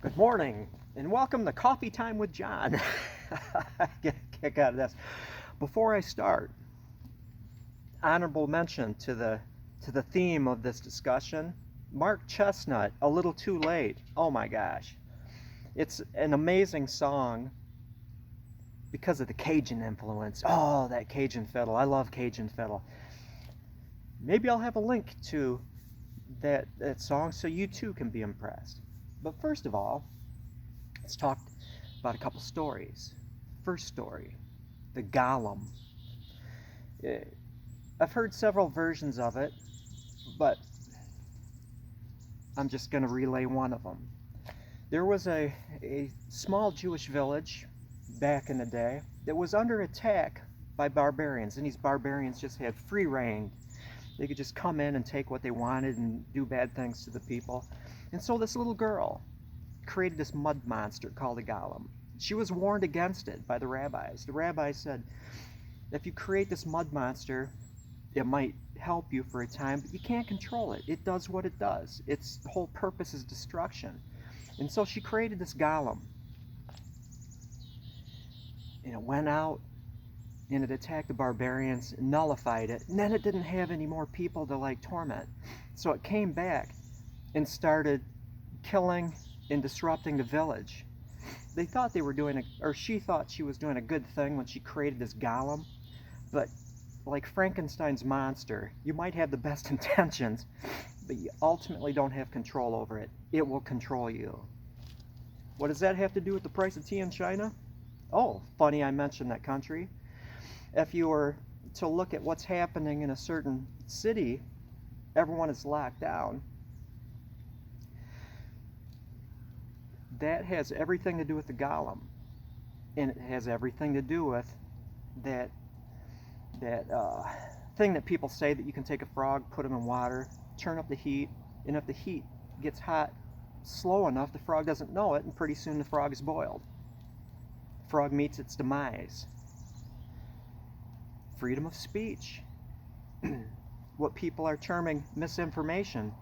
Good morning, and welcome to Coffee Time with John. I get a kick out of this. Before I start, honorable mention to the theme of this discussion. Mark Chestnut, A Little Too Late. Oh my gosh. It's an amazing song because of the Cajun influence. Oh, that Cajun fiddle. I love Cajun fiddle. Maybe I'll have a link to that song so you too can be impressed. But first of all, let's talk about a couple stories. First story, the Golem. I've heard several versions of it, but I'm just going to relay one of them. There was a small Jewish village back in the day that was under attack by barbarians, and these barbarians just had free reign. They could just come in and take what they wanted and do bad things to the people. And so this little girl created this mud monster called a Golem. She was warned against it by the rabbis. The rabbis said, if you create this mud monster, it might help you for a time, but you can't control it. It does what it does. Its whole purpose is destruction. And so she created this Golem. And it went out and it attacked the barbarians, nullified it, and then it didn't have any more people to torment. So it came back and started killing and disrupting the village. They thought they were she thought she was doing a good thing when she created this Golem, but like Frankenstein's monster, you might have the best intentions, but you ultimately don't have control over it. It will control you. What does that have to do with the price of tea in China? Oh, funny I mentioned that country. If you were to look at what's happening in a certain city, everyone is locked down. That has everything to do with the Golem, and it has everything to do with that thing that people say that you can take a frog, put him in water, turn up the heat, and if the heat gets hot slow enough, the frog doesn't know it, and pretty soon the frog is boiled. The frog meets its demise. Freedom of speech. What people are terming misinformation.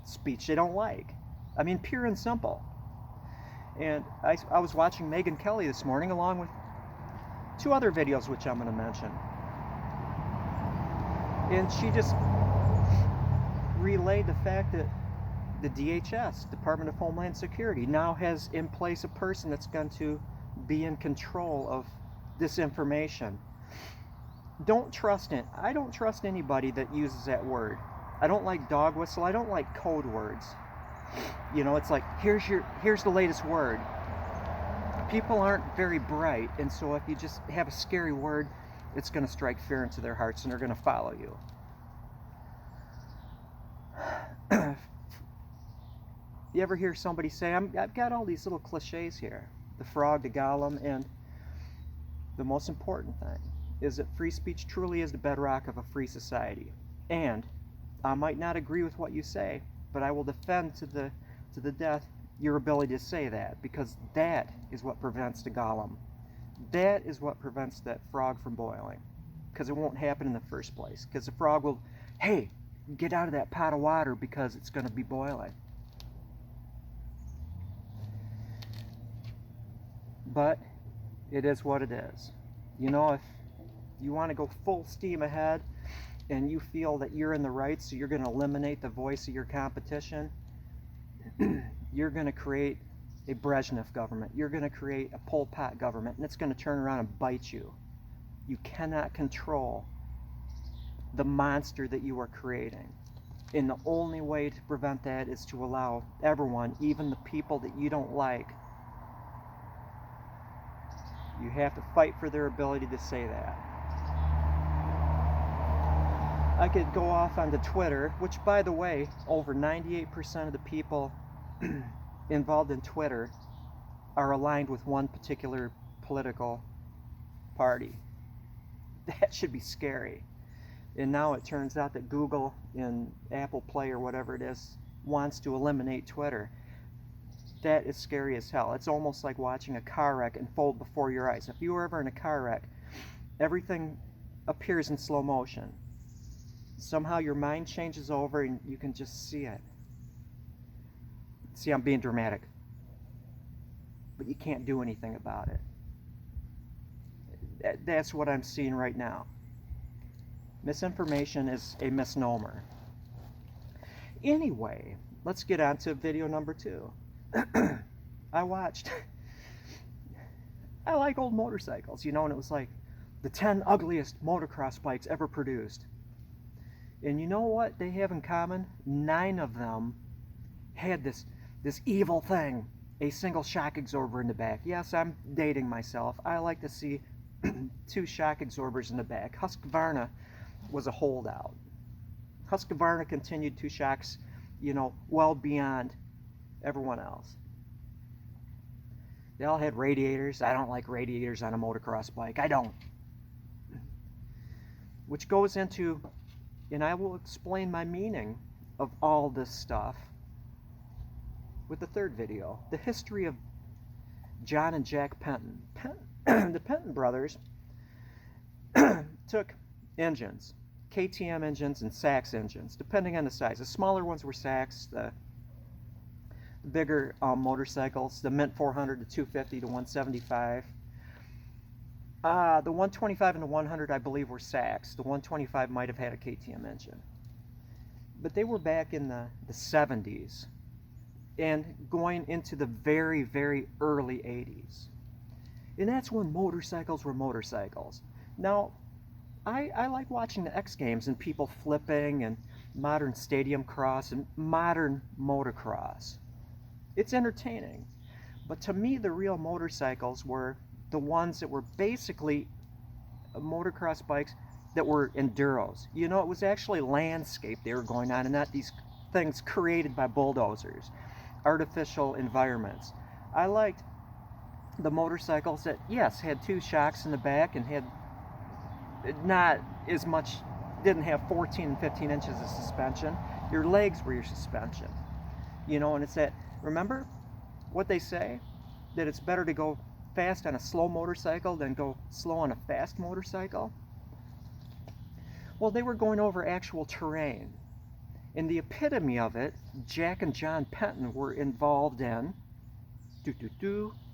Speech they don't like. I mean, pure and simple. And I was watching Megyn Kelly this morning along with two other videos which I'm going to mention. And she just relayed the fact that the DHS, Department of Homeland Security, now has in place a person that's going to be in control of this information. Don't trust it. I don't trust anybody that uses that word. I don't like dog whistle. I don't like code words. You know, it's like, here's the latest word. People aren't very bright, and so if you just have a scary word, it's going to strike fear into their hearts and they're going to follow you. You ever hear somebody say, I've got all these little cliches here. The frog, the Golem, and the most important thing is that free speech truly is the bedrock of a free society. And I might not agree with what you say, but I will defend to the death your ability to say that, because that is what prevents the Golem. That is what prevents that frog from boiling, because it won't happen in the first place, because the frog will, hey, get out of that pot of water because it's going to be boiling. But it is what it is. You know, if you want to go full steam ahead and you feel that you're in the right, so you're going to eliminate the voice of your competition, you're going to create a Brezhnev government. You're going to create a Pol Pot government, and it's going to turn around and bite you. You cannot control the monster that you are creating. And the only way to prevent that is to allow everyone, even the people that you don't like, you have to fight for their ability to say that. I could go off onto Twitter, which, by the way, over 98% of the people involved in Twitter are aligned with one particular political party. That should be scary. And now it turns out that Google and Apple Play or whatever it is wants to eliminate Twitter. That is scary as hell. It's almost like watching a car wreck unfold before your eyes. If you were ever in a car wreck, everything appears in slow motion. Somehow your mind changes over and you can just see it. See, I'm being dramatic. but you can't do anything about it. That's what I'm seeing right now. Misinformation is a misnomer. Anyway, let's get on to video number 2. I like old motorcycles, and it was like the 10 ugliest motocross bikes ever produced. And you know what they have in common? 9 of them had this evil thing, a single shock absorber in the back. Yes, I'm dating myself. I like to see 2 shock absorbers in the back. Husqvarna was a holdout. Husqvarna continued 2 shocks, well beyond everyone else. They all had radiators. I don't like radiators on a motocross bike. I don't. Which goes into, and I will explain my meaning of all this stuff with the 3rd video, the history of John and Jack Penton. The Penton brothers took engines, KTM engines and Sachs engines, depending on the size. The smaller ones were Sachs, the bigger motorcycles, the Mint 400, the 250, the 175. The 125 and the 100, I believe, were Sachs. The 125 might have had a KTM engine. But they were back in the 70s and going into the very, very early 80s. And that's when motorcycles were motorcycles. Now, I like watching the X Games and people flipping and modern stadium cross and modern motocross. It's entertaining. But to me, the real motorcycles were the ones that were basically motocross bikes that were enduros. It was actually landscape they were going on and not these things created by bulldozers, artificial environments. I liked the motorcycles that, yes, had 2 shocks in the back and had not as much, didn't have 14 and 15 inches of suspension. Your legs were your suspension. And it's that, remember what they say? That it's better to go fast on a slow motorcycle than go slow on a fast motorcycle? Well, they were going over actual terrain. And the epitome of it, Jack and John Penton were involved in,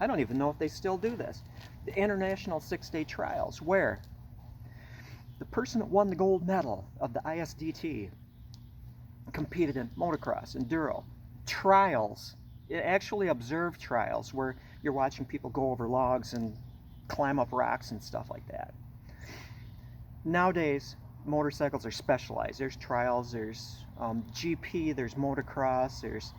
I don't even know if they still do this, the International 6-Day Trials, where the person that won the gold medal of the ISDT competed in motocross, enduro, trials, actually observed trials, where you're watching people go over logs and climb up rocks and stuff like that. Nowadays, motorcycles are specialized. There's trials, there's GP, there's motocross, there's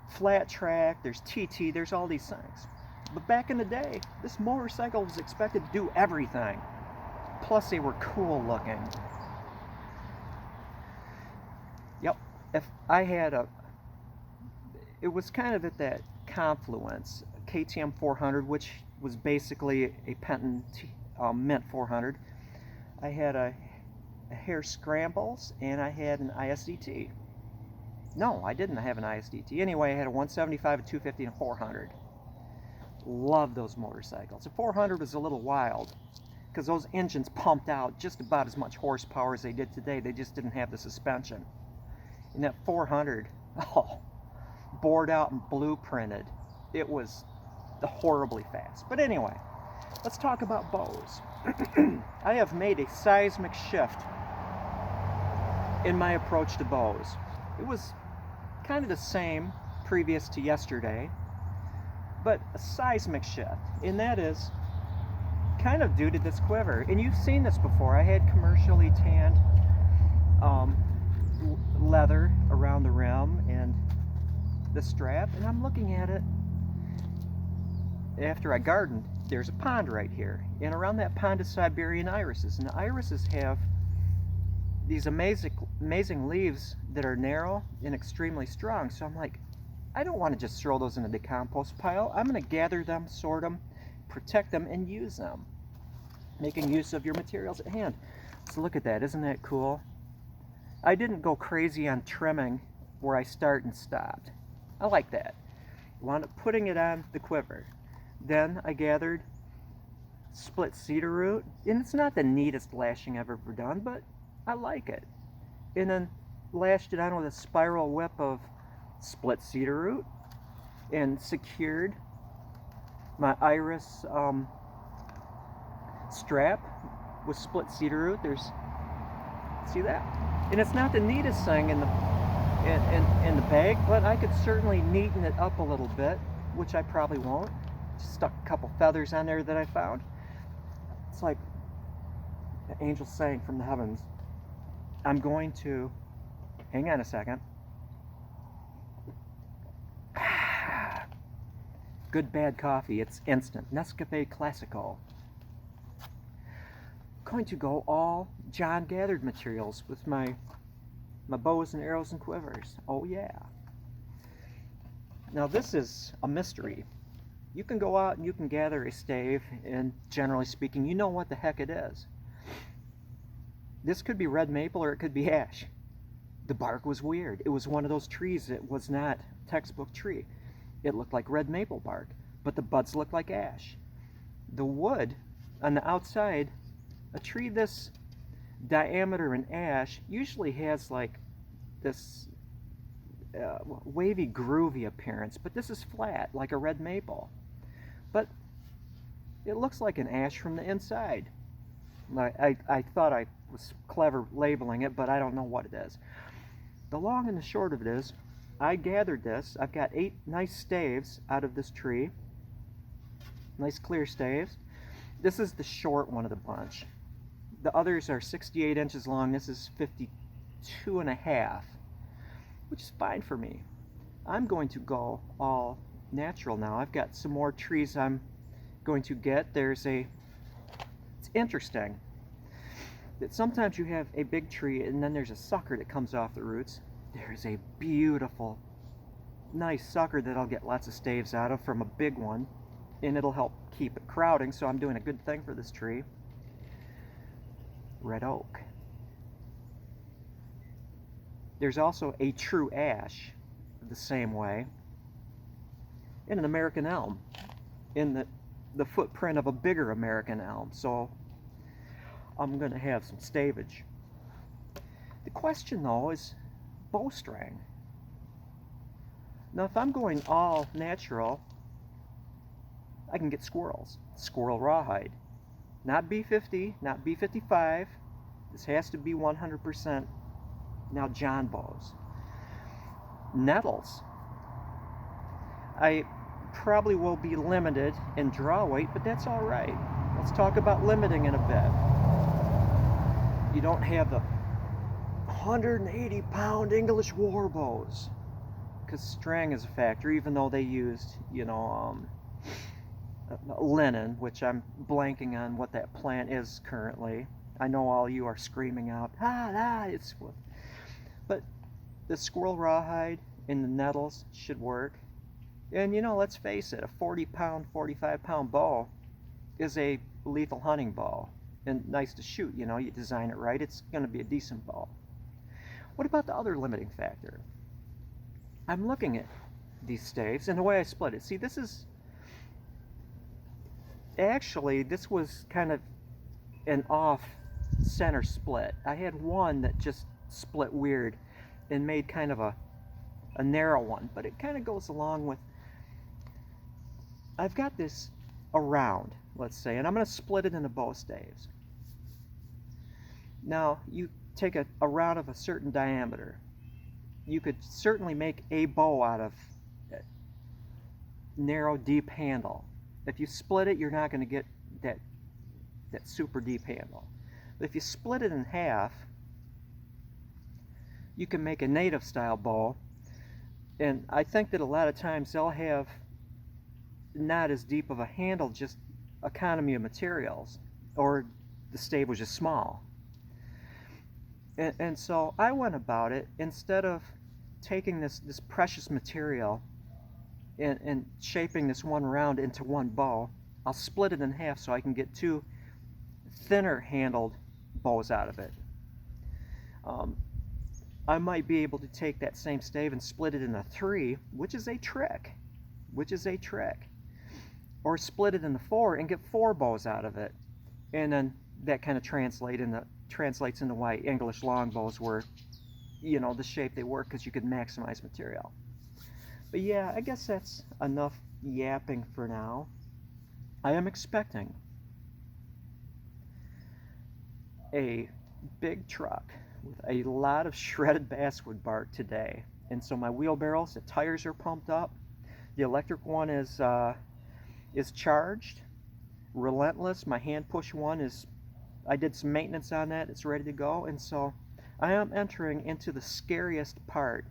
flat track, there's TT, there's all these things. But back in the day, this motorcycle was expected to do everything. Plus, they were cool looking. Yep, if I had it was kind of at that confluence, KTM 400, which was basically a Penton Mint 400. I had a Hare Scrambles, and I had an ISDT. No, I didn't have an ISDT. Anyway, I had a 175, a 250, and a 400. Love those motorcycles. The 400 was a little wild, because those engines pumped out just about as much horsepower as they did today. They just didn't have the suspension. And that 400, bored out and blueprinted. It was horribly fast. But anyway, let's talk about bows. I have made a seismic shift in my approach to bows. It was kind of the same previous to yesterday, but a seismic shift, and that is kind of due to this quiver. And you've seen this before. I had commercially tanned leather around the rim and the strap, and I'm looking at it after I gardened. There's a pond right here, and around that pond is Siberian irises, and the irises have these amazing leaves that are narrow and extremely strong. So I'm like, I don't want to just throw those in the compost pile. I'm going to gather them, sort them, protect them, and use them, making use of your materials at hand. So look at that. Isn't that cool? I didn't go crazy on trimming where I start and stopped. I like that. Wound up putting it on the quiver. Then I gathered split cedar root, and it's not the neatest lashing I've ever done, but I like it. And then lashed it on with a spiral whip of split cedar root and secured My iris strap with split cedar root. See that? And it's not the neatest thing in the bag, but I could certainly neaten it up a little bit, which I probably won't. Just stuck a couple feathers on there that I found. It's like the angel sang from the heavens. I'm going to, hang on a second. Good bad coffee, it's instant. Nescafe Classico. Going to go all John gathered materials with my bows and arrows and quivers. Oh yeah. Now this is a mystery. You can go out and you can gather a stave, and generally speaking, you know what the heck it is. This could be red maple or it could be ash. The bark was weird. It was one of those trees that was not a textbook tree. It looked like red maple bark, but the buds looked like ash. The wood on the outside, a tree this diameter in ash usually has like this wavy, groovy appearance, but this is flat, like a red maple. But it looks like an ash from the inside. I thought I was clever labeling it, but I don't know what it is. The long and the short of it is, I gathered this. I've got 8 nice staves out of this tree. Nice clear staves. This is the short one of the bunch. The others are 68 inches long. This is 52 and a half, which is fine for me. I'm going to go all natural now. I've got some more trees I'm going to get. It's interesting that sometimes you have a big tree and then there's a sucker that comes off the roots. There's a beautiful, nice sucker that I'll get lots of staves out of from a big one, and it'll help keep it crowding, so I'm doing a good thing for this tree. Red oak. There's also a true ash the same way, and an American elm in the footprint of a bigger American elm, so I'm going to have some stavage. The question though is bowstring. Now if I'm going all natural, I can get squirrels. Squirrel rawhide. Not B50, not B55. This has to be 100% now John bows. Nettles. I probably will be limited in draw weight, but that's all right. Let's talk about limiting in a bit. You don't have the 180-pound English war bows, because string is a factor, even though they used, linen, which I'm blanking on what that plant is currently. I know all you are screaming out, but the squirrel rawhide and the nettles should work. And let's face it, a 40-pound, 45-pound bow is a lethal hunting bow, and nice to shoot. You design it right, it's going to be a decent bow. What about the other limiting factor? I'm looking at these staves and the way I split it. See, this was kind of an off center split. I had one that just split weird and made kind of a narrow one, but it kind of goes along with, I've got this around, let's say, and I'm going to split it into bow staves. Now you take a round of a certain diameter. You could certainly make a bow out of a narrow, deep handle. If you split it, you're not going to get that super deep handle. But if you split it in half, you can make a native style bow. And I think that a lot of times they'll have not as deep of a handle, just economy of materials, or the stave was just small. And so I went about it, instead of taking this precious material and shaping this one round into one bow, I'll split it in half so I can get 2 thinner handled bows out of it. I might be able to take that same stave and split it into 3, which is a trick. Or split it into 4 and get 4 bows out of it. And then that kind of translates into why English longbows were, the shape they were, because you could maximize material. But yeah, I guess that's enough yapping for now. I am expecting a big truck with a lot of shredded basswood bark today. And so my wheelbarrows, the tires are pumped up. The electric one is charged, relentless. My hand push one is, I did some maintenance on that. It's ready to go. And so I am entering into the scariest part,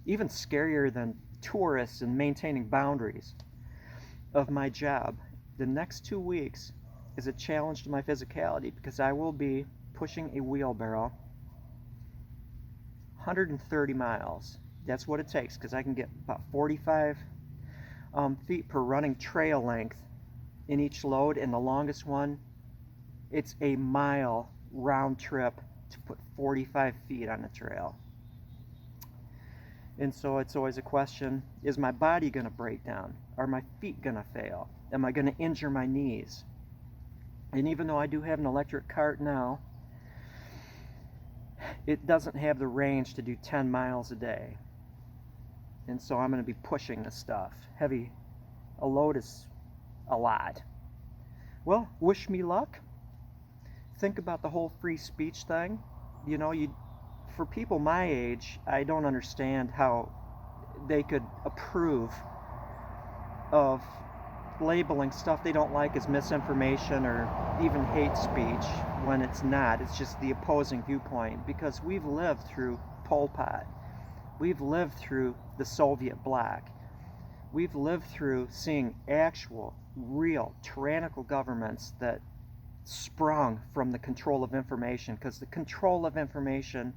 even scarier than tourists and maintaining boundaries of my job. The next 2 weeks is a challenge to my physicality because I will be pushing a wheelbarrow 130 miles. That's what it takes, because I can get about 45 feet per running trail length in each load, and the longest one, it's a mile round trip to put 45 feet on the trail. And so it's always a question, is my body going to break down? Are my feet going to fail? Am I going to injure my knees? And even though I do have an electric cart now, it doesn't have the range to do 10 miles a day. And so I'm going to be pushing this stuff. Heavy, a load is a lot. Well, wish me luck. Think about the whole free speech thing. You know, for people my age, I don't understand how they could approve of labeling stuff they don't like as misinformation or even hate speech when it's not. It's just the opposing viewpoint, because we've lived through Pol Pot. We've lived through the Soviet bloc. We've lived through seeing actual, real, tyrannical governments that sprung from the control of information, because the control of information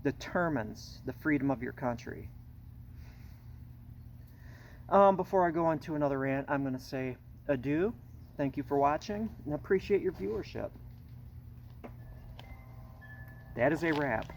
determines the freedom of your country. Before I go into another rant, I'm going to say adieu. Thank you for watching, and I appreciate your viewership. That is a wrap.